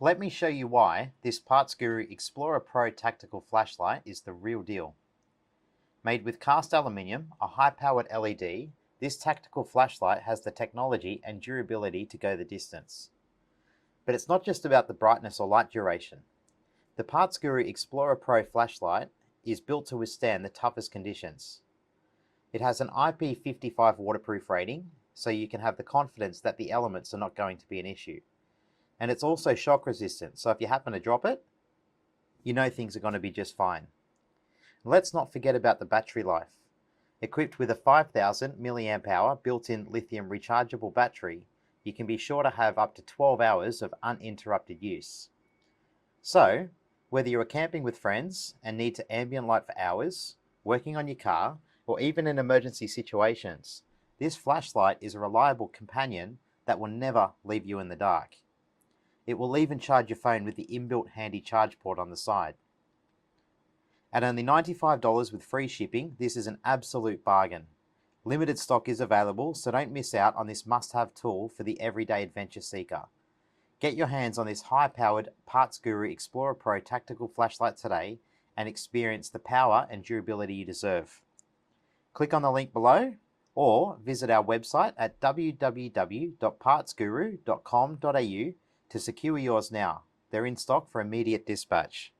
Let me show you why this Partsguru Explorer Pro tactical flashlight is the real deal. Made with cast aluminium, a high-powered LED, this tactical flashlight has the technology and durability to go the distance. But it's not just about the brightness or light duration. The Partsguru Explorer Pro flashlight is built to withstand the toughest conditions. It has an IP55 waterproof rating, so you can have the confidence that the elements are not going to be an issue. And it's also shock resistant, so if you happen to drop it, you know things are going to be just fine. Let's not forget about the battery life. Equipped with a 5000 mAh built-in lithium rechargeable battery, you can be sure to have up to 12 hours of uninterrupted use. So, whether you are camping with friends and need to ambient light for hours, working on your car, or even in emergency situations, this flashlight is a reliable companion that will never leave you in the dark. It will even charge your phone with the inbuilt handy charge port on the side. At only $95 with free shipping, this is an absolute bargain. Limited stock is available, so don't miss out on this must-have tool for the everyday adventure seeker. Get your hands on this high-powered Partsguru Explorer Pro tactical flashlight today and experience the power and durability you deserve. Click on the link below or visit our website at www.partsguru.com.au to secure yours now. They're in stock for immediate dispatch.